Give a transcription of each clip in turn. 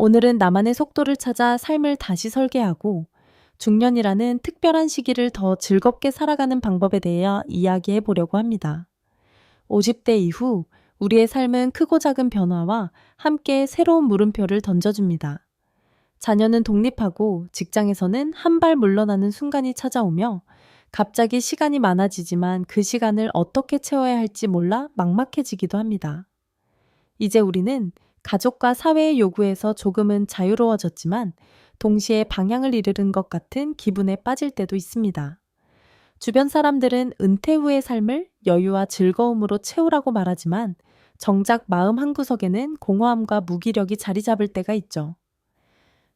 오늘은 나만의 속도를 찾아 삶을 다시 설계하고 중년이라는 특별한 시기를 더 즐겁게 살아가는 방법에 대해 이야기해 보려고 합니다. 50대 이후 우리의 삶은 크고 작은 변화와 함께 새로운 물음표를 던져줍니다. 자녀는 독립하고 직장에서는 한 발 물러나는 순간이 찾아오며 갑자기 시간이 많아지지만 그 시간을 어떻게 채워야 할지 몰라 막막해지기도 합니다. 이제 우리는 가족과 사회의 요구에서 조금은 자유로워졌지만 동시에 방향을 잃은 것 같은 기분에 빠질 때도 있습니다. 주변 사람들은 은퇴 후의 삶을 여유와 즐거움으로 채우라고 말하지만 정작 마음 한구석에는 공허함과 무기력이 자리 잡을 때가 있죠.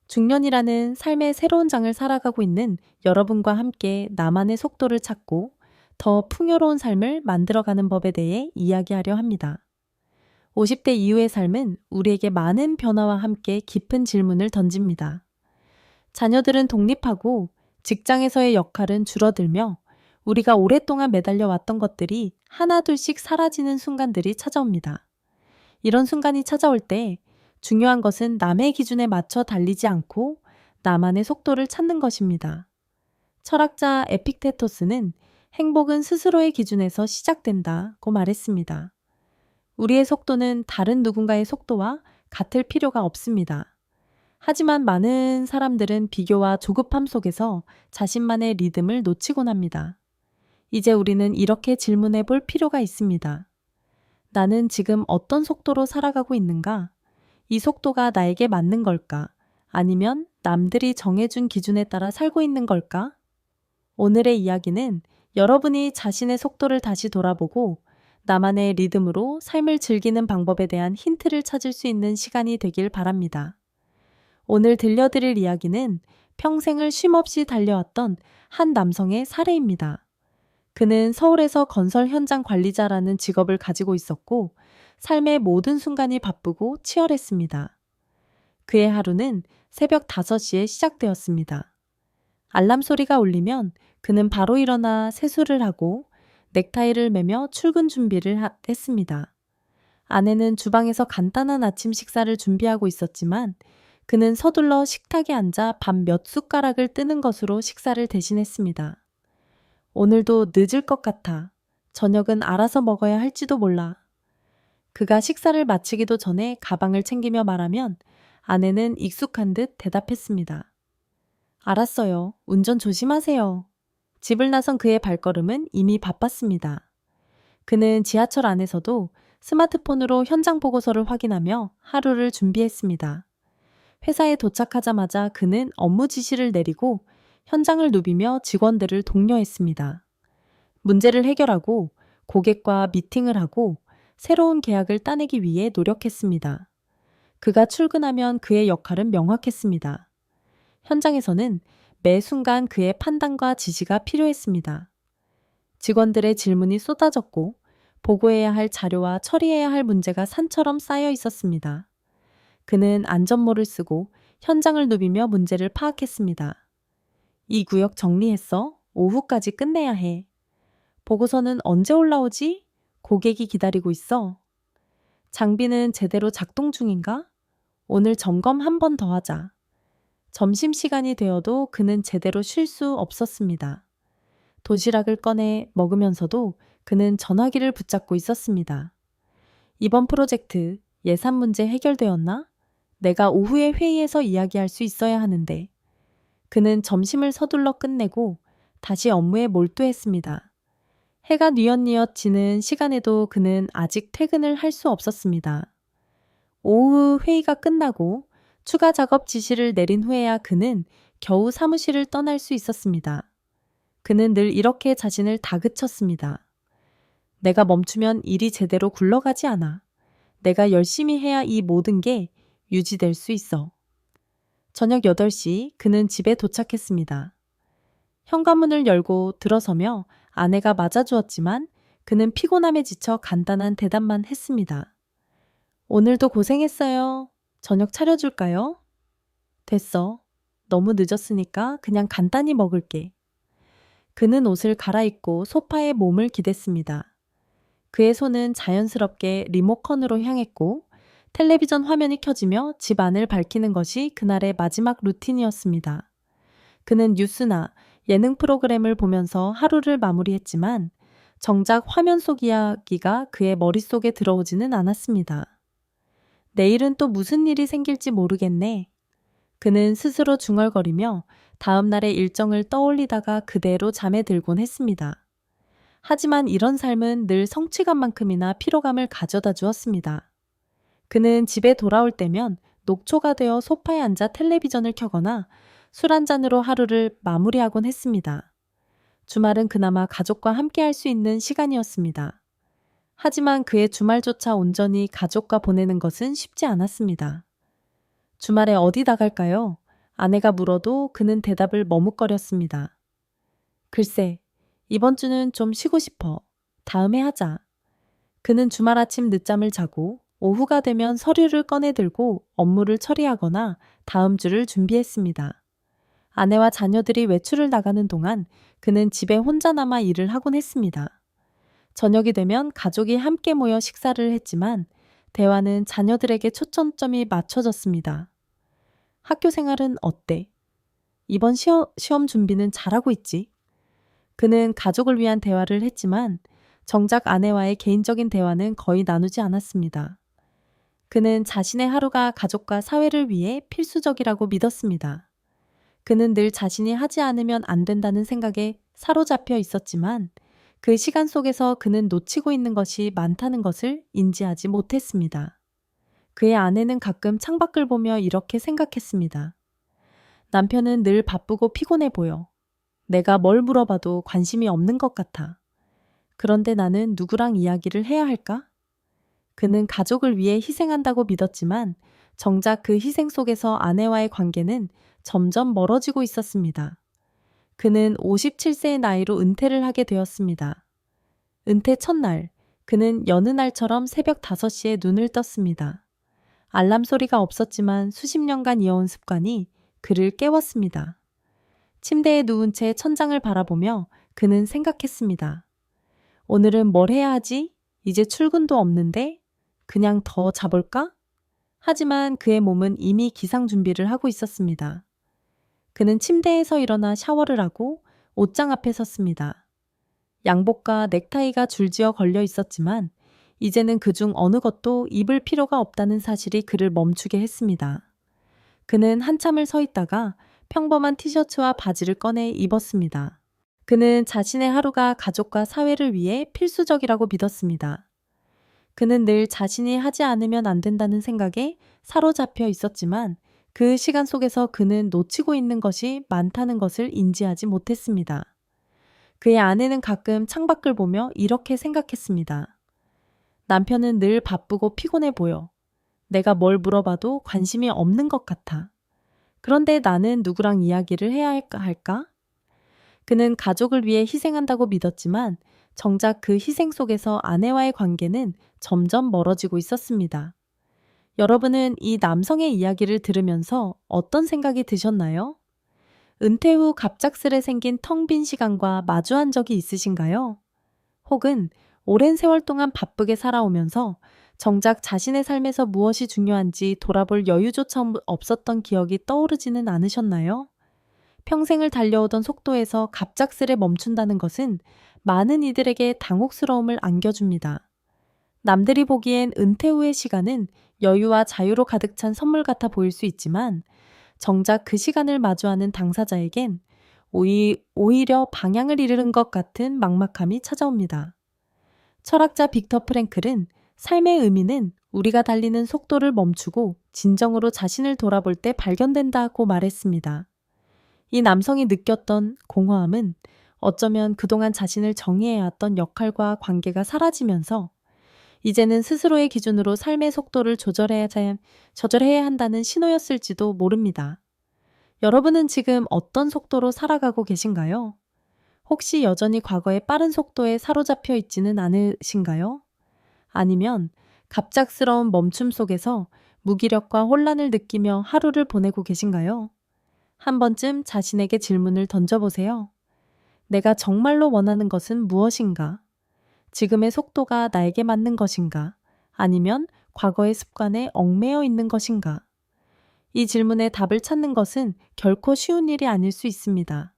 중년이라는 삶의 새로운 장을 살아가고 있는 여러분과 함께 나만의 속도를 찾고 더 풍요로운 삶을 만들어가는 법에 대해 이야기하려 합니다. 50대 이후의 삶은 우리에게 많은 변화와 함께 깊은 질문을 던집니다. 자녀들은 독립하고 직장에서의 역할은 줄어들며 우리가 오랫동안 매달려 왔던 것들이 하나둘씩 사라지는 순간들이 찾아옵니다. 이런 순간이 찾아올 때 중요한 것은 남의 기준에 맞춰 달리지 않고 나만의 속도를 찾는 것입니다. 철학자 에픽테토스는 행복은 스스로의 기준에서 시작된다고 말했습니다. 우리의 속도는 다른 누군가의 속도와 같을 필요가 없습니다. 하지만 많은 사람들은 비교와 조급함 속에서 자신만의 리듬을 놓치곤 합니다. 이제 우리는 이렇게 질문해 볼 필요가 있습니다. 나는 지금 어떤 속도로 살아가고 있는가? 이 속도가 나에게 맞는 걸까? 아니면 남들이 정해준 기준에 따라 살고 있는 걸까? 오늘의 이야기는 여러분이 자신의 속도를 다시 돌아보고 나만의 리듬으로 삶을 즐기는 방법에 대한 힌트를 찾을 수 있는 시간이 되길 바랍니다. 오늘 들려드릴 이야기는 평생을 쉼없이 달려왔던 한 남성의 사례입니다. 그는 서울에서 건설 현장 관리자라는 직업을 가지고 있었고 삶의 모든 순간이 바쁘고 치열했습니다. 그의 하루는 새벽 5시에 시작되었습니다. 알람 소리가 울리면 그는 바로 일어나 세수를 하고 넥타이를 매며 출근 준비를 했습니다. 아내는 주방에서 간단한 아침 식사를 준비하고 있었지만 그는 서둘러 식탁에 앉아 밥 몇 숟가락을 뜨는 것으로 식사를 대신했습니다. 오늘도 늦을 것 같아. 저녁은 알아서 먹어야 할지도 몰라. 그가 식사를 마치기도 전에 가방을 챙기며 말하면 아내는 익숙한 듯 대답했습니다. 알았어요. 운전 조심하세요. 집을 나선 그의 발걸음은 이미 바빴습니다. 그는 지하철 안에서도 스마트폰으로 현장 보고서를 확인하며 하루를 준비했습니다. 회사에 도착하자마자 그는 업무 지시를 내리고 현장을 누비며 직원들을 독려했습니다. 문제를 해결하고 고객과 미팅을 하고 새로운 계약을 따내기 위해 노력했습니다. 그가 출근하면 그의 역할은 명확했습니다. 현장에서는 매 순간 그의 판단과 지시가 필요했습니다. 직원들의 질문이 쏟아졌고 보고해야 할 자료와 처리해야 할 문제가 산처럼 쌓여 있었습니다. 그는 안전모를 쓰고 현장을 누비며 문제를 파악했습니다. 이 구역 정리했어? 오후까지 끝내야 해. 보고서는 언제 올라오지? 고객이 기다리고 있어. 장비는 제대로 작동 중인가? 오늘 점검 한 번 더 하자. 점심시간이 되어도 그는 제대로 쉴 수 없었습니다. 도시락을 꺼내 먹으면서도 그는 전화기를 붙잡고 있었습니다. 이번 프로젝트 예산 문제 해결되었나? 내가 오후에 회의에서 이야기할 수 있어야 하는데. 그는 점심을 서둘러 끝내고 다시 업무에 몰두했습니다. 해가 뉘엿뉘엿 지는 시간에도 그는 아직 퇴근을 할 수 없었습니다. 오후 회의가 끝나고 추가 작업 지시를 내린 후에야 그는 겨우 사무실을 떠날 수 있었습니다. 그는 늘 이렇게 자신을 다그쳤습니다. 내가 멈추면 일이 제대로 굴러가지 않아. 내가 열심히 해야 이 모든 게 유지될 수 있어. 저녁 8시 그는 집에 도착했습니다. 현관문을 열고 들어서며 아내가 맞아주었지만 그는 피곤함에 지쳐 간단한 대답만 했습니다. 오늘도 고생했어요. 저녁 차려줄까요? 됐어. 너무 늦었으니까 그냥 간단히 먹을게. 그는 옷을 갈아입고 소파에 몸을 기댔습니다. 그의 손은 자연스럽게 리모컨으로 향했고 텔레비전 화면이 켜지며 집 안을 밝히는 것이 그날의 마지막 루틴이었습니다. 그는 뉴스나 예능 프로그램을 보면서 하루를 마무리했지만 정작 화면 속 이야기가 그의 머릿속에 들어오지는 않았습니다. 내일은 또 무슨 일이 생길지 모르겠네. 그는 스스로 중얼거리며 다음 날의 일정을 떠올리다가 그대로 잠에 들곤 했습니다. 하지만 이런 삶은 늘 성취감만큼이나 피로감을 가져다 주었습니다. 그는 집에 돌아올 때면 녹초가 되어 소파에 앉아 텔레비전을 켜거나 술 한 잔으로 하루를 마무리하곤 했습니다. 주말은 그나마 가족과 함께 할 수 있는 시간이었습니다. 하지만 그의 주말조차 온전히 가족과 보내는 것은 쉽지 않았습니다. 주말에 어디 나갈까요? 아내가 물어도 그는 대답을 머뭇거렸습니다. 글쎄, 이번 주는 좀 쉬고 싶어. 다음에 하자. 그는 주말 아침 늦잠을 자고 오후가 되면 서류를 꺼내 들고 업무를 처리하거나 다음 주를 준비했습니다. 아내와 자녀들이 외출을 나가는 동안 그는 집에 혼자 남아 일을 하곤 했습니다. 저녁이 되면 가족이 함께 모여 식사를 했지만 대화는 자녀들에게 초점점이 맞춰졌습니다. 학교 생활은 어때? 이번 시험 준비는 잘하고 있지? 그는 가족을 위한 대화를 했지만 정작 아내와의 개인적인 대화는 거의 나누지 않았습니다. 그는 자신의 하루가 가족과 사회를 위해 필수적이라고 믿었습니다. 그는 늘 자신이 하지 않으면 안 된다는 생각에 사로잡혀 있었지만 그 시간 속에서 그는 놓치고 있는 것이 많다는 것을 인지하지 못했습니다. 그의 아내는 가끔 창밖을 보며 이렇게 생각했습니다. 남편은 늘 바쁘고 피곤해 보여. 내가 뭘 물어봐도 관심이 없는 것 같아. 그런데 나는 누구랑 이야기를 해야 할까? 그는 가족을 위해 희생한다고 믿었지만 정작 그 희생 속에서 아내와의 관계는 점점 멀어지고 있었습니다. 그는 57세의 나이로 은퇴를 하게 되었습니다. 은퇴 첫날, 그는 여느 날처럼 새벽 5시에 눈을 떴습니다. 알람 소리가 없었지만 수십 년간 이어온 습관이 그를 깨웠습니다. 침대에 누운 채 천장을 바라보며 그는 생각했습니다. 오늘은 뭘 해야 하지? 이제 출근도 없는데? 그냥 더 자볼까? 하지만 그의 몸은 이미 기상 준비를 하고 있었습니다. 그는 침대에서 일어나 샤워를 하고 옷장 앞에 섰습니다. 양복과 넥타이가 줄지어 걸려 있었지만 이제는 그중 어느 것도 입을 필요가 없다는 사실이 그를 멈추게 했습니다. 그는 한참을 서 있다가 평범한 티셔츠와 바지를 꺼내 입었습니다. 그는 자신의 하루가 가족과 사회를 위해 필수적이라고 믿었습니다. 그는 늘 자신이 하지 않으면 안 된다는 생각에 사로잡혀 있었지만 그 시간 속에서 그는 놓치고 있는 것이 많다는 것을 인지하지 못했습니다. 그의 아내는 가끔 창밖을 보며 이렇게 생각했습니다. 남편은 늘 바쁘고 피곤해 보여. 내가 뭘 물어봐도 관심이 없는 것 같아. 그런데 나는 누구랑 이야기를 해야 할까? 그는 가족을 위해 희생한다고 믿었지만 정작 그 희생 속에서 아내와의 관계는 점점 멀어지고 있었습니다. 여러분은 이 남성의 이야기를 들으면서 어떤 생각이 드셨나요? 은퇴 후 갑작스레 생긴 텅 빈 시간과 마주한 적이 있으신가요? 혹은 오랜 세월 동안 바쁘게 살아오면서 정작 자신의 삶에서 무엇이 중요한지 돌아볼 여유조차 없었던 기억이 떠오르지는 않으셨나요? 평생을 달려오던 속도에서 갑작스레 멈춘다는 것은 많은 이들에게 당혹스러움을 안겨줍니다. 남들이 보기엔 은퇴 후의 시간은 여유와 자유로 가득 찬 선물 같아 보일 수 있지만 정작 그 시간을 마주하는 당사자에겐 오히려 방향을 잃은 것 같은 막막함이 찾아옵니다. 철학자 빅터 프랭클은 삶의 의미는 우리가 달리는 속도를 멈추고 진정으로 자신을 돌아볼 때 발견된다고 말했습니다. 이 남성이 느꼈던 공허함은 어쩌면 그동안 자신을 정의해왔던 역할과 관계가 사라지면서 이제는 스스로의 기준으로 삶의 속도를 조절해야 한다는 신호였을지도 모릅니다. 여러분은 지금 어떤 속도로 살아가고 계신가요? 혹시 여전히 과거의 빠른 속도에 사로잡혀 있지는 않으신가요? 아니면 갑작스러운 멈춤 속에서 무기력과 혼란을 느끼며 하루를 보내고 계신가요? 한 번쯤 자신에게 질문을 던져보세요. 내가 정말로 원하는 것은 무엇인가? 지금의 속도가 나에게 맞는 것인가? 아니면 과거의 습관에 얽매여 있는 것인가? 이 질문에 답을 찾는 것은 결코 쉬운 일이 아닐 수 있습니다.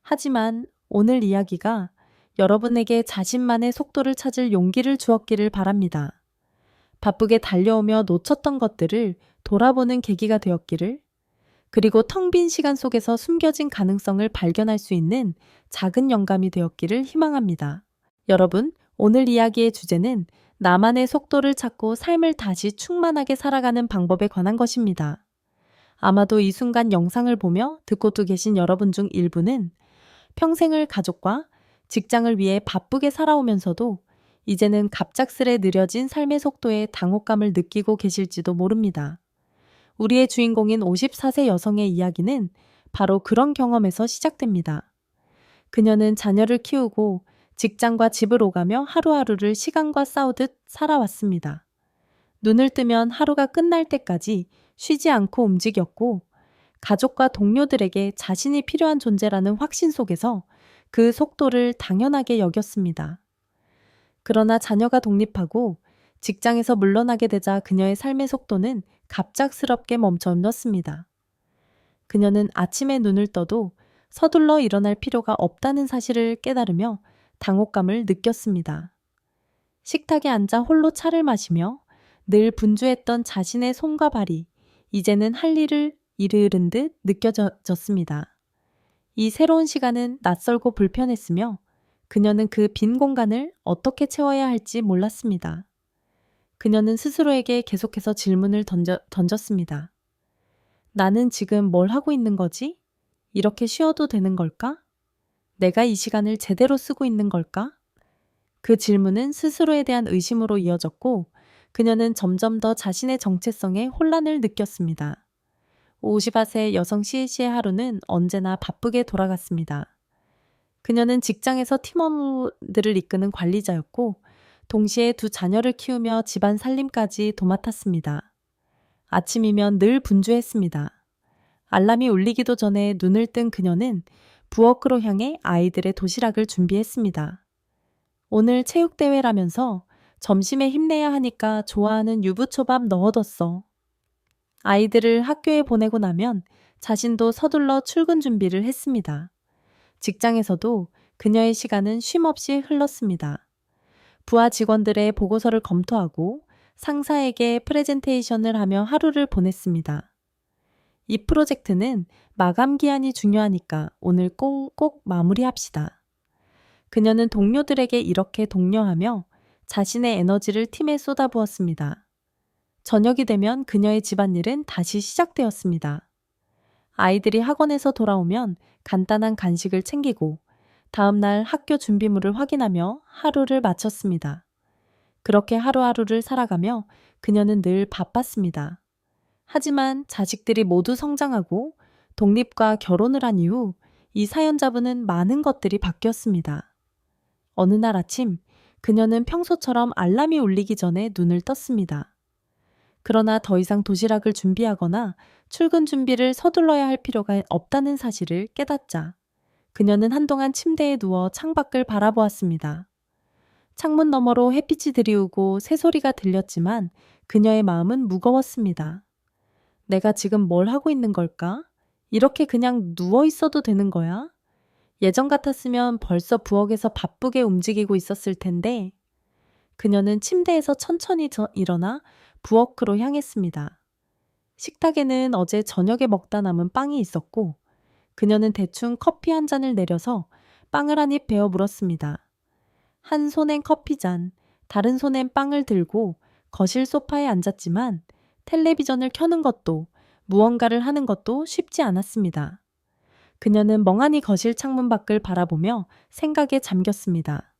하지만 오늘 이야기가 여러분에게 자신만의 속도를 찾을 용기를 주었기를 바랍니다. 바쁘게 달려오며 놓쳤던 것들을 돌아보는 계기가 되었기를, 그리고 텅 빈 시간 속에서 숨겨진 가능성을 발견할 수 있는 작은 영감이 되었기를 희망합니다. 여러분, 오늘 이야기의 주제는 나만의 속도를 찾고 삶을 다시 충만하게 살아가는 방법에 관한 것입니다. 아마도 이 순간 영상을 보며 듣고도 계신 여러분 중 일부는 평생을 가족과 직장을 위해 바쁘게 살아오면서도 이제는 갑작스레 느려진 삶의 속도에 당혹감을 느끼고 계실지도 모릅니다. 우리의 주인공인 54세 여성의 이야기는 바로 그런 경험에서 시작됩니다. 그녀는 자녀를 키우고 직장과 집을 오가며 하루하루를 시간과 싸우듯 살아왔습니다. 눈을 뜨면 하루가 끝날 때까지 쉬지 않고 움직였고, 가족과 동료들에게 자신이 필요한 존재라는 확신 속에서 그 속도를 당연하게 여겼습니다. 그러나 자녀가 독립하고 직장에서 물러나게 되자 그녀의 삶의 속도는 갑작스럽게 멈춰섰습니다. 그녀는 아침에 눈을 떠도 서둘러 일어날 필요가 없다는 사실을 깨달으며 당혹감을 느꼈습니다. 식탁에 앉아 홀로 차를 마시며 늘 분주했던 자신의 손과 발이 이제는 할 일을 이르는 듯 느껴졌습니다. 이 새로운 시간은 낯설고 불편했으며 그녀는 그 빈 공간을 어떻게 채워야 할지 몰랐습니다. 그녀는 스스로에게 계속해서 질문을 던졌습니다. 나는 지금 뭘 하고 있는 거지? 이렇게 쉬어도 되는 걸까? 내가 이 시간을 제대로 쓰고 있는 걸까? 그 질문은 스스로에 대한 의심으로 이어졌고, 그녀는 점점 더 자신의 정체성에 혼란을 느꼈습니다. 54세 여성 CAC의 하루는 언제나 바쁘게 돌아갔습니다. 그녀는 직장에서 팀원들을 이끄는 관리자였고, 동시에 두 자녀를 키우며 집안 살림까지 도맡았습니다. 아침이면 늘 분주했습니다. 알람이 울리기도 전에 눈을 뜬 그녀는 부엌으로 향해 아이들의 도시락을 준비했습니다. 오늘 체육대회라면서 점심에 힘내야 하니까 좋아하는 유부초밥 넣어뒀어. 아이들을 학교에 보내고 나면 자신도 서둘러 출근 준비를 했습니다. 직장에서도 그녀의 시간은 쉼없이 흘렀습니다. 부하 직원들의 보고서를 검토하고 상사에게 프레젠테이션을 하며 하루를 보냈습니다. 이 프로젝트는 마감 기한이 중요하니까 오늘 꼭 마무리합시다. 그녀는 동료들에게 이렇게 독려하며 자신의 에너지를 팀에 쏟아부었습니다. 저녁이 되면 그녀의 집안일은 다시 시작되었습니다. 아이들이 학원에서 돌아오면 간단한 간식을 챙기고 다음날 학교 준비물을 확인하며 하루를 마쳤습니다. 그렇게 하루하루를 살아가며 그녀는 늘 바빴습니다. 하지만 자식들이 모두 성장하고 독립과 결혼을 한 이후 이 사연자분은 많은 것들이 바뀌었습니다. 어느 날 아침 그녀는 평소처럼 알람이 울리기 전에 눈을 떴습니다. 그러나 더 이상 도시락을 준비하거나 출근 준비를 서둘러야 할 필요가 없다는 사실을 깨닫자 그녀는 한동안 침대에 누워 창밖을 바라보았습니다. 창문 너머로 햇빛이 드리우고 새소리가 들렸지만 그녀의 마음은 무거웠습니다. 내가 지금 뭘 하고 있는 걸까? 이렇게 그냥 누워 있어도 되는 거야? 예전 같았으면 벌써 부엌에서 바쁘게 움직이고 있었을 텐데. 그녀는 침대에서 천천히 일어나 부엌으로 향했습니다. 식탁에는 어제 저녁에 먹다 남은 빵이 있었고 그녀는 대충 커피 한 잔을 내려서 빵을 한 입 베어 물었습니다. 한 손엔 커피잔, 다른 손엔 빵을 들고 거실 소파에 앉았지만 텔레비전을 켜는 것도 무언가를 하는 것도 쉽지 않았습니다. 그녀는 멍하니 거실 창문 밖을 바라보며 생각에 잠겼습니다.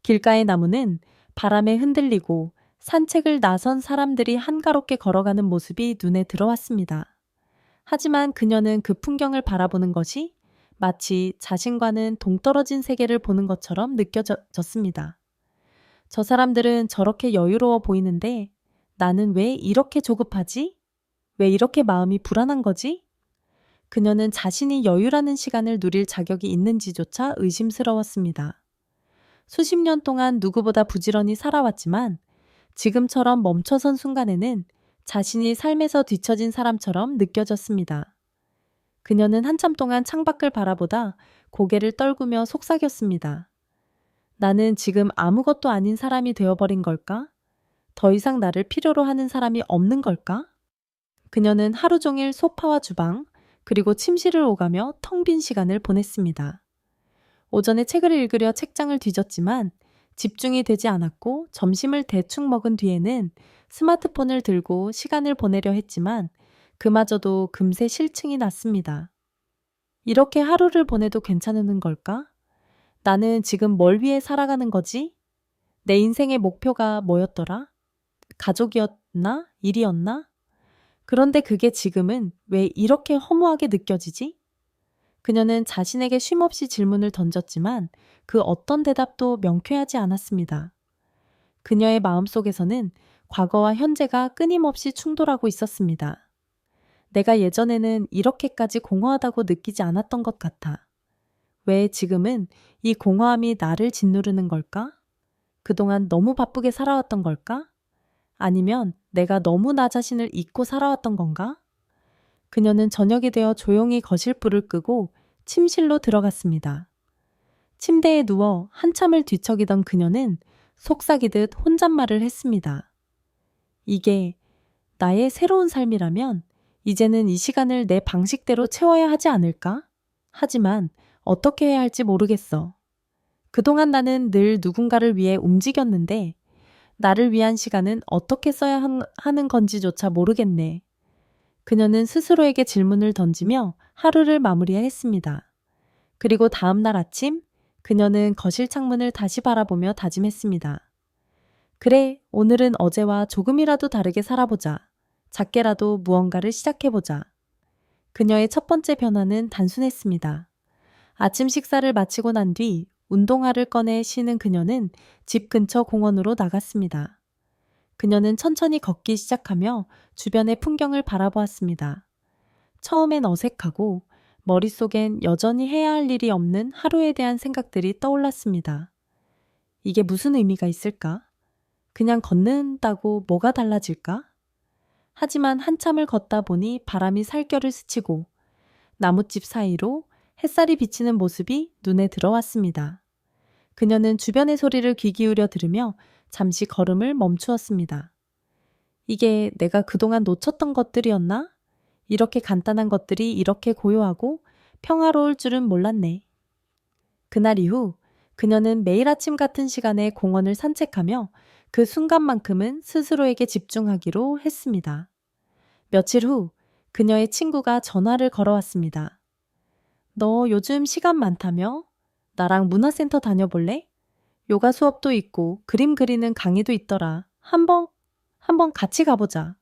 길가의 나무는 바람에 흔들리고 산책을 나선 사람들이 한가롭게 걸어가는 모습이 눈에 들어왔습니다. 하지만 그녀는 그 풍경을 바라보는 것이 마치 자신과는 동떨어진 세계를 보는 것처럼 느껴졌습니다. 저 사람들은 저렇게 여유로워 보이는데 나는 왜 이렇게 조급하지? 왜 이렇게 마음이 불안한 거지? 그녀는 자신이 여유라는 시간을 누릴 자격이 있는지조차 의심스러웠습니다. 수십 년 동안 누구보다 부지런히 살아왔지만 지금처럼 멈춰선 순간에는 자신이 삶에서 뒤처진 사람처럼 느껴졌습니다. 그녀는 한참 동안 창밖을 바라보다 고개를 떨구며 속삭였습니다. 나는 지금 아무것도 아닌 사람이 되어버린 걸까? 더 이상 나를 필요로 하는 사람이 없는 걸까? 그녀는 하루 종일 소파와 주방, 그리고 침실을 오가며 텅 빈 시간을 보냈습니다. 오전에 책을 읽으려 책장을 뒤졌지만 집중이 되지 않았고 점심을 대충 먹은 뒤에는 스마트폰을 들고 시간을 보내려 했지만 그마저도 금세 실증이 났습니다. 이렇게 하루를 보내도 괜찮은 걸까? 나는 지금 뭘 위해 살아가는 거지? 내 인생의 목표가 뭐였더라? 가족이었나? 일이었나? 그런데 그게 지금은 왜 이렇게 허무하게 느껴지지? 그녀는 자신에게 쉼없이 질문을 던졌지만 그 어떤 대답도 명쾌하지 않았습니다. 그녀의 마음속에서는 과거와 현재가 끊임없이 충돌하고 있었습니다. 내가 예전에는 이렇게까지 공허하다고 느끼지 않았던 것 같아. 왜 지금은 이 공허함이 나를 짓누르는 걸까? 그동안 너무 바쁘게 살아왔던 걸까? 아니면 내가 너무 나 자신을 잊고 살아왔던 건가? 그녀는 저녁이 되어 조용히 거실불을 끄고 침실로 들어갔습니다. 침대에 누워 한참을 뒤척이던 그녀는 속삭이듯 혼잣말을 했습니다. 이게 나의 새로운 삶이라면 이제는 이 시간을 내 방식대로 채워야 하지 않을까? 하지만 어떻게 해야 할지 모르겠어. 그동안 나는 늘 누군가를 위해 움직였는데 나를 위한 시간은 어떻게 써야 하는 건지조차 모르겠네. 그녀는 스스로에게 질문을 던지며 하루를 마무리했습니다. 그리고 다음 날 아침 그녀는 거실 창문을 다시 바라보며 다짐했습니다. 그래, 오늘은 어제와 조금이라도 다르게 살아보자. 작게라도 무언가를 시작해보자. 그녀의 첫 번째 변화는 단순했습니다. 아침 식사를 마치고 난 뒤 운동화를 꺼내 신은 그녀는 집 근처 공원으로 나갔습니다. 그녀는 천천히 걷기 시작하며 주변의 풍경을 바라보았습니다. 처음엔 어색하고 머릿속엔 여전히 해야 할 일이 없는 하루에 대한 생각들이 떠올랐습니다. 이게 무슨 의미가 있을까? 그냥 걷는다고 뭐가 달라질까? 하지만 한참을 걷다 보니 바람이 살결을 스치고 나뭇집 사이로 햇살이 비치는 모습이 눈에 들어왔습니다. 그녀는 주변의 소리를 귀 기울여 들으며 잠시 걸음을 멈추었습니다. 이게 내가 그동안 놓쳤던 것들이었나? 이렇게 간단한 것들이 이렇게 고요하고 평화로울 줄은 몰랐네. 그날 이후 그녀는 매일 아침 같은 시간에 공원을 산책하며 그 순간만큼은 스스로에게 집중하기로 했습니다. 며칠 후 그녀의 친구가 전화를 걸어왔습니다. 너 요즘 시간 많다며? 나랑 문화센터 다녀볼래? 요가 수업도 있고 그림 그리는 강의도 있더라. 한번 같이 가보자.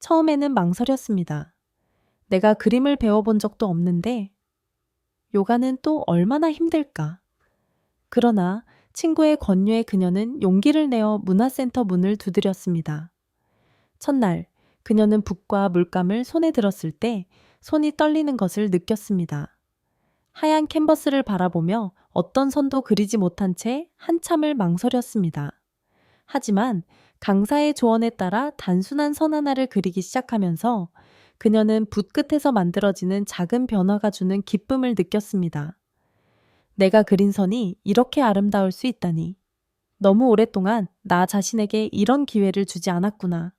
처음에는 망설였습니다. 내가 그림을 배워본 적도 없는데 요가는 또 얼마나 힘들까? 그러나 친구의 권유에 그녀는 용기를 내어 문화센터 문을 두드렸습니다. 첫날 그녀는 붓과 물감을 손에 들었을 때 손이 떨리는 것을 느꼈습니다. 하얀 캔버스를 바라보며 어떤 선도 그리지 못한 채 한참을 망설였습니다. 하지만 강사의 조언에 따라 단순한 선 하나를 그리기 시작하면서 그녀는 붓 끝에서 만들어지는 작은 변화가 주는 기쁨을 느꼈습니다. 내가 그린 선이 이렇게 아름다울 수 있다니. 너무 오랫동안 나 자신에게 이런 기회를 주지 않았구나.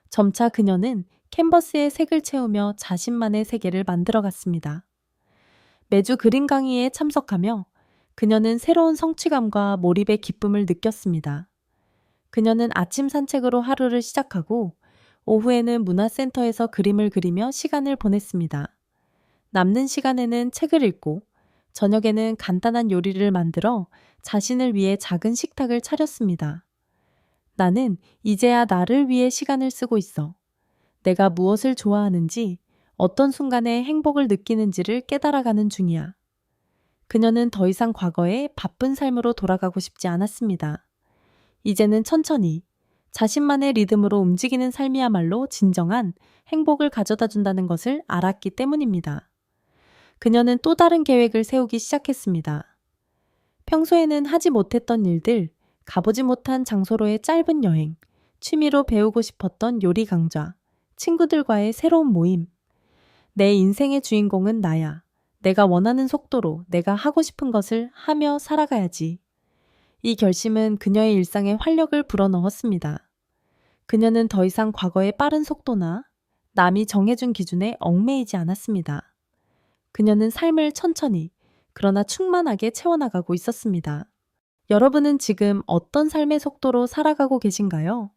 점차 그녀는 캔버스에 색을 채우며 자신만의 세계를 만들어갔습니다. 매주 그림 강의에 참석하며 그녀는 새로운 성취감과 몰입의 기쁨을 느꼈습니다. 그녀는 아침 산책으로 하루를 시작하고 오후에는 문화센터에서 그림을 그리며 시간을 보냈습니다. 남는 시간에는 책을 읽고 저녁에는 간단한 요리를 만들어 자신을 위해 작은 식탁을 차렸습니다. 나는 이제야 나를 위해 시간을 쓰고 있어. 내가 무엇을 좋아하는지, 어떤 순간에 행복을 느끼는지를 깨달아가는 중이야. 그녀는 더 이상 과거의 바쁜 삶으로 돌아가고 싶지 않았습니다. 이제는 천천히 자신만의 리듬으로 움직이는 삶이야말로 진정한 행복을 가져다 준다는 것을 알았기 때문입니다. 그녀는 또 다른 계획을 세우기 시작했습니다. 평소에는 하지 못했던 일들, 가보지 못한 장소로의 짧은 여행, 취미로 배우고 싶었던 요리 강좌, 친구들과의 새로운 모임. 내 인생의 주인공은 나야. 내가 원하는 속도로 내가 하고 싶은 것을 하며 살아가야지. 이 결심은 그녀의 일상에 활력을 불어넣었습니다. 그녀는 더 이상 과거의 빠른 속도나 남이 정해준 기준에 얽매이지 않았습니다. 그녀는 삶을 천천히, 그러나 충만하게 채워나가고 있었습니다. 여러분은 지금 어떤 삶의 속도로 살아가고 계신가요?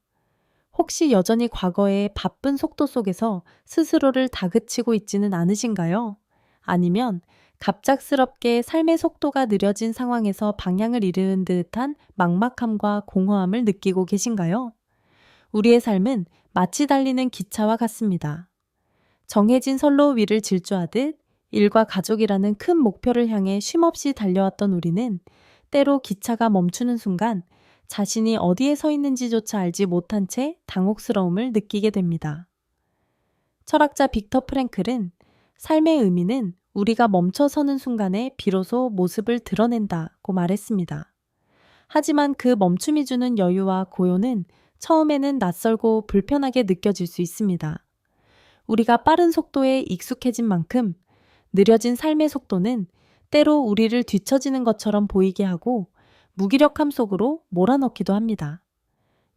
혹시 여전히 과거의 바쁜 속도 속에서 스스로를 다그치고 있지는 않으신가요? 아니면 갑작스럽게 삶의 속도가 느려진 상황에서 방향을 잃은 듯한 막막함과 공허함을 느끼고 계신가요? 우리의 삶은 마치 달리는 기차와 같습니다. 정해진 선로 위를 질주하듯 일과 가족이라는 큰 목표를 향해 쉼없이 달려왔던 우리는 때로 기차가 멈추는 순간 자신이 어디에 서 있는지조차 알지 못한 채 당혹스러움을 느끼게 됩니다. 철학자 빅터 프랭클은 삶의 의미는 우리가 멈춰서는 순간에 비로소 모습을 드러낸다고 말했습니다. 하지만 그 멈춤이 주는 여유와 고요는 처음에는 낯설고 불편하게 느껴질 수 있습니다. 우리가 빠른 속도에 익숙해진 만큼 느려진 삶의 속도는 때로 우리를 뒤처지는 것처럼 보이게 하고 무기력함 속으로 몰아넣기도 합니다.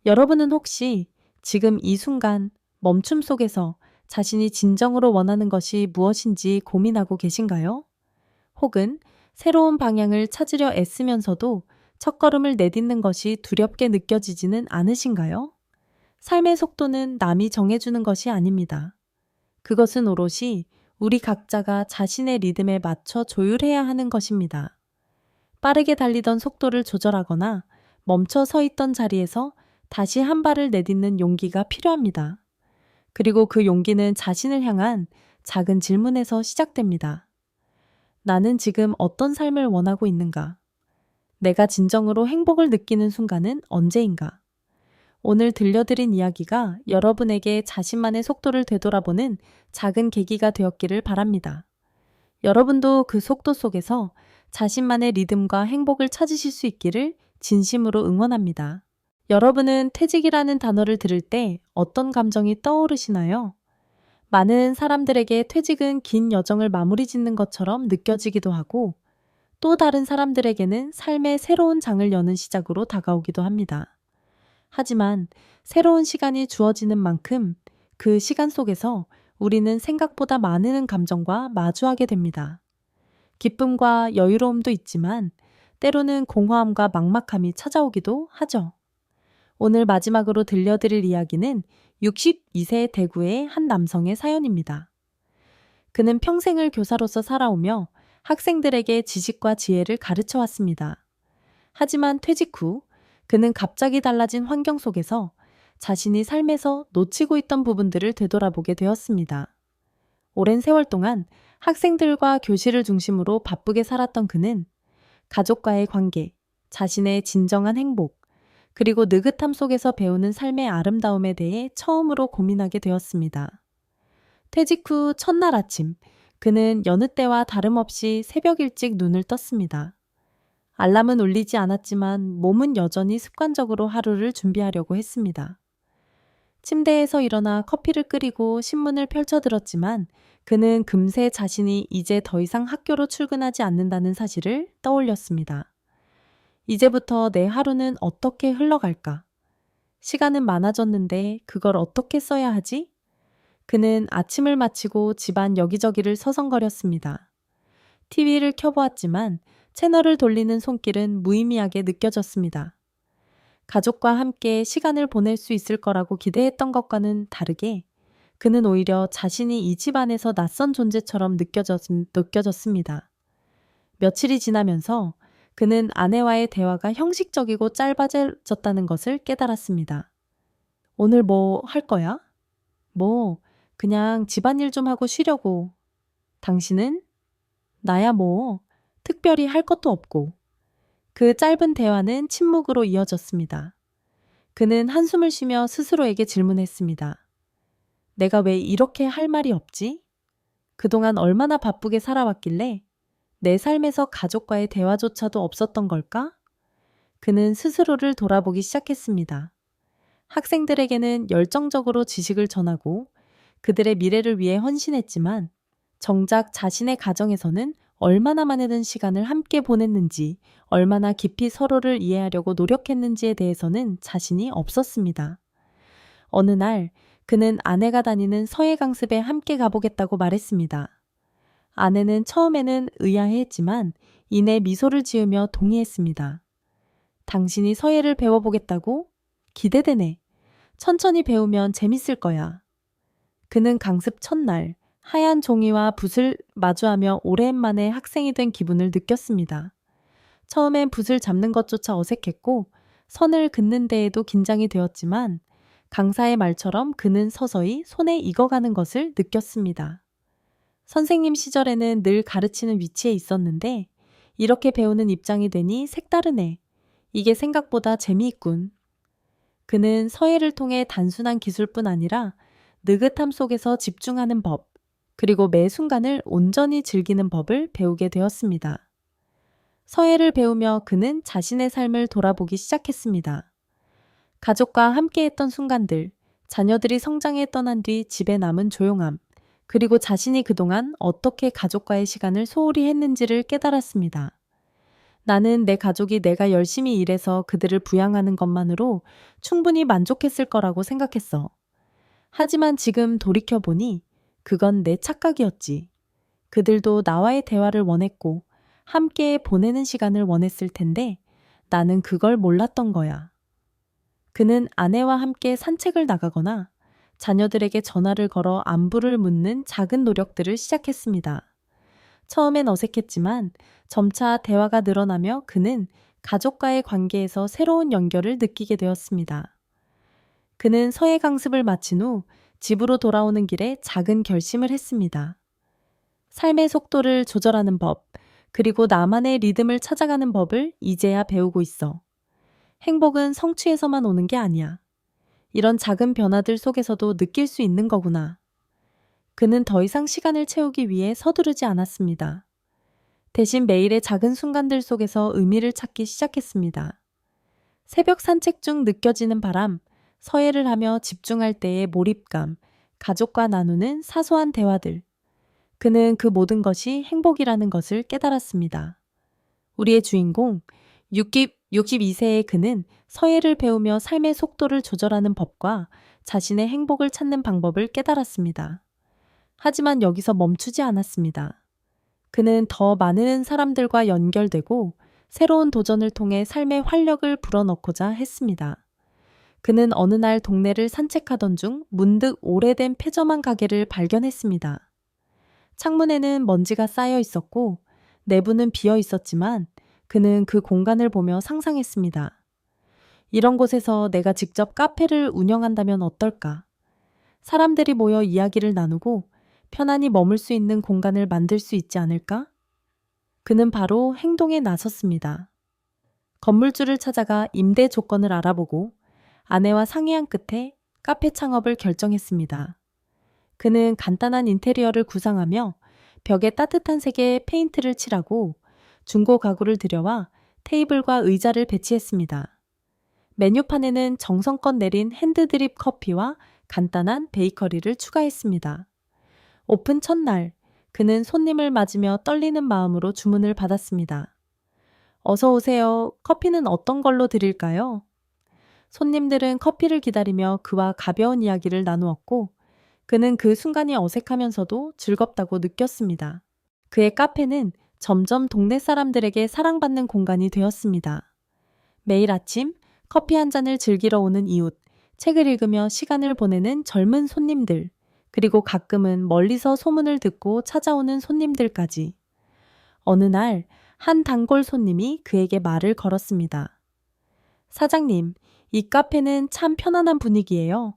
여러분은 혹시 지금 이 순간 멈춤 속에서 자신이 진정으로 원하는 것이 무엇인지 고민하고 계신가요? 혹은 새로운 방향을 찾으려 애쓰면서도 첫걸음을 내딛는 것이 두렵게 느껴지지는 않으신가요? 삶의 속도는 남이 정해주는 것이 아닙니다. 그것은 오롯이 우리 각자가 자신의 리듬에 맞춰 조율해야 하는 것입니다. 빠르게 달리던 속도를 조절하거나 멈춰 서 있던 자리에서 다시 한 발을 내딛는 용기가 필요합니다. 그리고 그 용기는 자신을 향한 작은 질문에서 시작됩니다. 나는 지금 어떤 삶을 원하고 있는가? 내가 진정으로 행복을 느끼는 순간은 언제인가? 오늘 들려드린 이야기가 여러분에게 자신만의 속도를 되돌아보는 작은 계기가 되었기를 바랍니다. 여러분도 그 속도 속에서 자신만의 리듬과 행복을 찾으실 수 있기를 진심으로 응원합니다. 여러분은 퇴직이라는 단어를 들을 때 어떤 감정이 떠오르시나요? 많은 사람들에게 퇴직은 긴 여정을 마무리 짓는 것처럼 느껴지기도 하고 또 다른 사람들에게는 삶의 새로운 장을 여는 시작으로 다가오기도 합니다. 하지만 새로운 시간이 주어지는 만큼 그 시간 속에서 우리는 생각보다 많은 감정과 마주하게 됩니다. 기쁨과 여유로움도 있지만 때로는 공허함과 막막함이 찾아오기도 하죠. 오늘 마지막으로 들려드릴 이야기는 62세 대구의 한 남성의 사연입니다. 그는 평생을 교사로서 살아오며 학생들에게 지식과 지혜를 가르쳐 왔습니다. 하지만 퇴직 후 그는 갑자기 달라진 환경 속에서 자신이 삶에서 놓치고 있던 부분들을 되돌아보게 되었습니다. 오랜 세월 동안 학생들과 교실을 중심으로 바쁘게 살았던 그는 가족과의 관계, 자신의 진정한 행복, 그리고 느긋함 속에서 배우는 삶의 아름다움에 대해 처음으로 고민하게 되었습니다. 퇴직 후 첫날 아침, 그는 여느 때와 다름없이 새벽 일찍 눈을 떴습니다. 알람은 울리지 않았지만 몸은 여전히 습관적으로 하루를 준비하려고 했습니다. 침대에서 일어나 커피를 끓이고 신문을 펼쳐들었지만 그는 금세 자신이 이제 더 이상 학교로 출근하지 않는다는 사실을 떠올렸습니다. 이제부터 내 하루는 어떻게 흘러갈까? 시간은 많아졌는데 그걸 어떻게 써야 하지? 그는 아침을 마치고 집안 여기저기를 서성거렸습니다. TV를 켜보았지만 채널을 돌리는 손길은 무의미하게 느껴졌습니다. 가족과 함께 시간을 보낼 수 있을 거라고 기대했던 것과는 다르게 그는 오히려 자신이 이 집안에서 낯선 존재처럼 느껴졌습니다. 며칠이 지나면서 그는 아내와의 대화가 형식적이고 짧아졌다는 것을 깨달았습니다. 오늘 뭐 할 거야? 뭐 그냥 집안일 좀 하고 쉬려고. 당신은? 나야 뭐 특별히 할 것도 없고. 그 짧은 대화는 침묵으로 이어졌습니다. 그는 한숨을 쉬며 스스로에게 질문했습니다. 내가 왜 이렇게 할 말이 없지? 그동안 얼마나 바쁘게 살아왔길래 내 삶에서 가족과의 대화조차도 없었던 걸까? 그는 스스로를 돌아보기 시작했습니다. 학생들에게는 열정적으로 지식을 전하고 그들의 미래를 위해 헌신했지만 정작 자신의 가정에서는 얼마나 많은 시간을 함께 보냈는지, 얼마나 깊이 서로를 이해하려고 노력했는지에 대해서는 자신이 없었습니다. 어느 날 그는 아내가 다니는 서예 강습에 함께 가보겠다고 말했습니다. 아내는 처음에는 의아해했지만 이내 미소를 지으며 동의했습니다. 당신이 서예를 배워보겠다고? 기대되네. 천천히 배우면 재밌을 거야. 그는 강습 첫날 하얀 종이와 붓을 마주하며 오랜만에 학생이 된 기분을 느꼈습니다. 처음엔 붓을 잡는 것조차 어색했고 선을 긋는 데에도 긴장이 되었지만 강사의 말처럼 그는 서서히 손에 익어가는 것을 느꼈습니다. 선생님 시절에는 늘 가르치는 위치에 있었는데 이렇게 배우는 입장이 되니 색다르네. 이게 생각보다 재미있군. 그는 서예를 통해 단순한 기술뿐 아니라 느긋함 속에서 집중하는 법, 그리고 매 순간을 온전히 즐기는 법을 배우게 되었습니다. 서예를 배우며 그는 자신의 삶을 돌아보기 시작했습니다. 가족과 함께했던 순간들, 자녀들이 성장해 떠난 뒤 집에 남은 조용함, 그리고 자신이 그동안 어떻게 가족과의 시간을 소홀히 했는지를 깨달았습니다. 나는 내 가족이 내가 열심히 일해서 그들을 부양하는 것만으로 충분히 만족했을 거라고 생각했어. 하지만 지금 돌이켜보니 그건 내 착각이었지. 그들도 나와의 대화를 원했고 함께 보내는 시간을 원했을 텐데 나는 그걸 몰랐던 거야. 그는 아내와 함께 산책을 나가거나 자녀들에게 전화를 걸어 안부를 묻는 작은 노력들을 시작했습니다. 처음엔 어색했지만 점차 대화가 늘어나며 그는 가족과의 관계에서 새로운 연결을 느끼게 되었습니다. 그는 서예 강습을 마친 후 집으로 돌아오는 길에 작은 결심을 했습니다. 삶의 속도를 조절하는 법, 그리고 나만의 리듬을 찾아가는 법을 이제야 배우고 있어. 행복은 성취에서만 오는 게 아니야. 이런 작은 변화들 속에서도 느낄 수 있는 거구나. 그는 더 이상 시간을 채우기 위해 서두르지 않았습니다. 대신 매일의 작은 순간들 속에서 의미를 찾기 시작했습니다. 새벽 산책 중 느껴지는 바람, 서예를 하며 집중할 때의 몰입감, 가족과 나누는 사소한 대화들. 그는 그 모든 것이 행복이라는 것을 깨달았습니다. 우리의 주인공, 62세의 그는 서예를 배우며 삶의 속도를 조절하는 법과 자신의 행복을 찾는 방법을 깨달았습니다. 하지만 여기서 멈추지 않았습니다. 그는 더 많은 사람들과 연결되고 새로운 도전을 통해 삶의 활력을 불어넣고자 했습니다. 그는 어느 날 동네를 산책하던 중 문득 오래된 폐점한 가게를 발견했습니다. 창문에는 먼지가 쌓여 있었고 내부는 비어 있었지만 그는 그 공간을 보며 상상했습니다. 이런 곳에서 내가 직접 카페를 운영한다면 어떨까? 사람들이 모여 이야기를 나누고 편안히 머물 수 있는 공간을 만들 수 있지 않을까? 그는 바로 행동에 나섰습니다. 건물주를 찾아가 임대 조건을 알아보고 아내와 상의한 끝에 카페 창업을 결정했습니다. 그는 간단한 인테리어를 구상하며 벽에 따뜻한 색의 페인트를 칠하고 중고 가구를 들여와 테이블과 의자를 배치했습니다. 메뉴판에는 정성껏 내린 핸드드립 커피와 간단한 베이커리를 추가했습니다. 오픈 첫날, 그는 손님을 맞으며 떨리는 마음으로 주문을 받았습니다. 어서 오세요. 커피는 어떤 걸로 드릴까요? 손님들은 커피를 기다리며 그와 가벼운 이야기를 나누었고 그는 그 순간이 어색하면서도 즐겁다고 느꼈습니다. 그의 카페는 점점 동네 사람들에게 사랑받는 공간이 되었습니다. 매일 아침 커피 한 잔을 즐기러 오는 이웃, 책을 읽으며 시간을 보내는 젊은 손님들, 그리고 가끔은 멀리서 소문을 듣고 찾아오는 손님들까지. 어느 날 한 단골 손님이 그에게 말을 걸었습니다. 사장님, 이 카페는 참 편안한 분위기예요.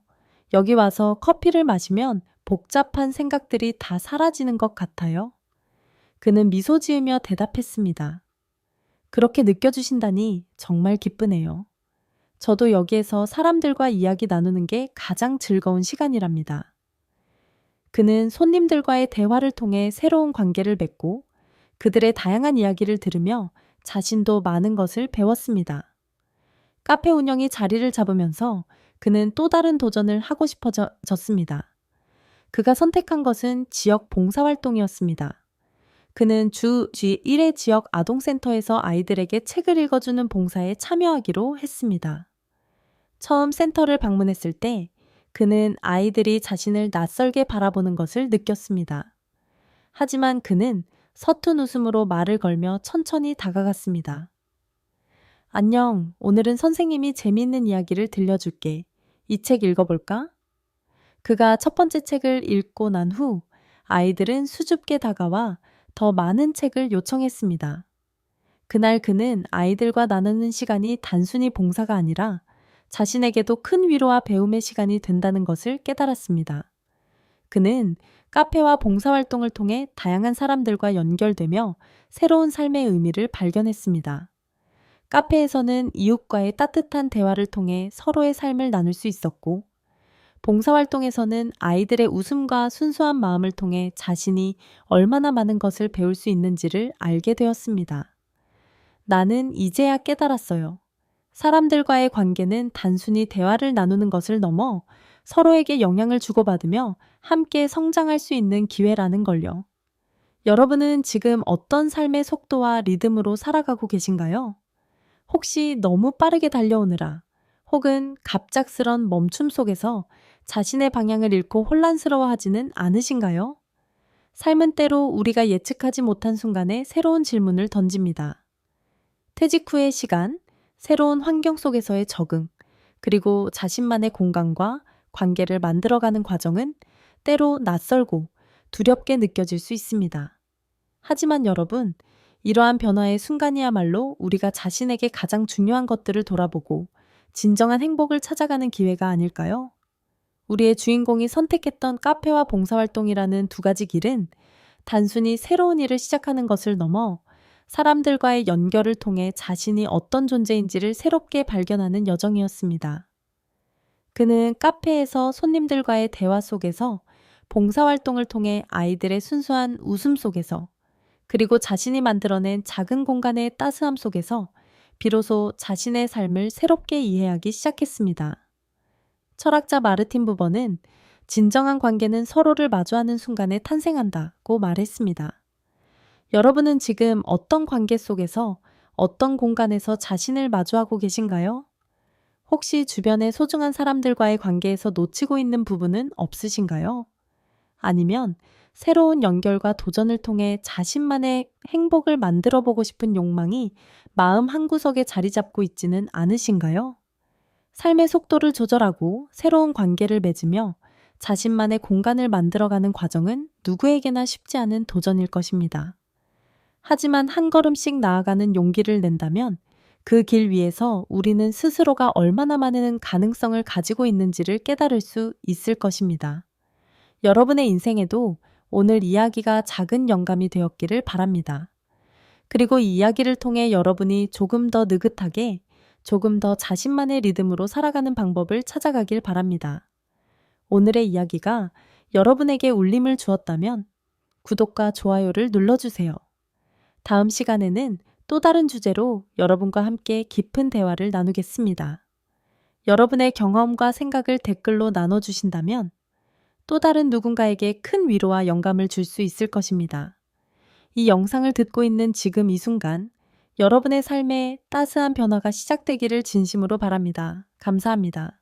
여기 와서 커피를 마시면 복잡한 생각들이 다 사라지는 것 같아요. 그는 미소 지으며 대답했습니다. 그렇게 느껴주신다니 정말 기쁘네요. 저도 여기에서 사람들과 이야기 나누는 게 가장 즐거운 시간이랍니다. 그는 손님들과의 대화를 통해 새로운 관계를 맺고 그들의 다양한 이야기를 들으며 자신도 많은 것을 배웠습니다. 카페 운영이 자리를 잡으면서 그는 또 다른 도전을 하고 싶어졌습니다. 그가 선택한 것은 지역 봉사활동이었습니다. 그는 주 1회 지역 아동센터에서 아이들에게 책을 읽어주는 봉사에 참여하기로 했습니다. 처음 센터를 방문했을 때 그는 아이들이 자신을 낯설게 바라보는 것을 느꼈습니다. 하지만 그는 서툰 웃음으로 말을 걸며 천천히 다가갔습니다. 안녕, 오늘은 선생님이 재미있는 이야기를 들려줄게. 이 책 읽어볼까? 그가 첫 번째 책을 읽고 난 후 아이들은 수줍게 다가와 더 많은 책을 요청했습니다. 그날 그는 아이들과 나누는 시간이 단순히 봉사가 아니라 자신에게도 큰 위로와 배움의 시간이 된다는 것을 깨달았습니다. 그는 카페와 봉사활동을 통해 다양한 사람들과 연결되며 새로운 삶의 의미를 발견했습니다. 카페에서는 이웃과의 따뜻한 대화를 통해 서로의 삶을 나눌 수 있었고, 봉사활동에서는 아이들의 웃음과 순수한 마음을 통해 자신이 얼마나 많은 것을 배울 수 있는지를 알게 되었습니다. 나는 이제야 깨달았어요. 사람들과의 관계는 단순히 대화를 나누는 것을 넘어 서로에게 영향을 주고받으며 함께 성장할 수 있는 기회라는 걸요. 여러분은 지금 어떤 삶의 속도와 리듬으로 살아가고 계신가요? 혹시 너무 빠르게 달려오느라 혹은 갑작스런 멈춤 속에서 자신의 방향을 잃고 혼란스러워하지는 않으신가요? 삶은 때로 우리가 예측하지 못한 순간에 새로운 질문을 던집니다. 퇴직 후의 시간, 새로운 환경 속에서의 적응, 그리고 자신만의 공간과 관계를 만들어가는 과정은 때로 낯설고 두렵게 느껴질 수 있습니다. 하지만 여러분, 이러한 변화의 순간이야말로 우리가 자신에게 가장 중요한 것들을 돌아보고 진정한 행복을 찾아가는 기회가 아닐까요? 우리의 주인공이 선택했던 카페와 봉사활동이라는 두 가지 길은 단순히 새로운 일을 시작하는 것을 넘어 사람들과의 연결을 통해 자신이 어떤 존재인지를 새롭게 발견하는 여정이었습니다. 그는 카페에서 손님들과의 대화 속에서, 봉사활동을 통해 아이들의 순수한 웃음 속에서, 그리고 자신이 만들어낸 작은 공간의 따스함 속에서 비로소 자신의 삶을 새롭게 이해하기 시작했습니다. 철학자 마르틴 부버는 진정한 관계는 서로를 마주하는 순간에 탄생한다고 말했습니다. 여러분은 지금 어떤 관계 속에서, 어떤 공간에서 자신을 마주하고 계신가요? 혹시 주변의 소중한 사람들과의 관계에서 놓치고 있는 부분은 없으신가요? 아니면 새로운 연결과 도전을 통해 자신만의 행복을 만들어 보고 싶은 욕망이 마음 한구석에 자리 잡고 있지는 않으신가요? 삶의 속도를 조절하고 새로운 관계를 맺으며 자신만의 공간을 만들어가는 과정은 누구에게나 쉽지 않은 도전일 것입니다. 하지만 한 걸음씩 나아가는 용기를 낸다면 그 길 위에서 우리는 스스로가 얼마나 많은 가능성을 가지고 있는지를 깨달을 수 있을 것입니다. 여러분의 인생에도 오늘 이야기가 작은 영감이 되었기를 바랍니다. 그리고 이 이야기를 통해 여러분이 조금 더 느긋하게, 조금 더 자신만의 리듬으로 살아가는 방법을 찾아가길 바랍니다. 오늘의 이야기가 여러분에게 울림을 주었다면 구독과 좋아요를 눌러주세요. 다음 시간에는 또 다른 주제로 여러분과 함께 깊은 대화를 나누겠습니다. 여러분의 경험과 생각을 댓글로 나눠주신다면 또 다른 누군가에게 큰 위로와 영감을 줄 수 있을 것입니다. 이 영상을 듣고 있는 지금 이 순간, 여러분의 삶에 따스한 변화가 시작되기를 진심으로 바랍니다. 감사합니다.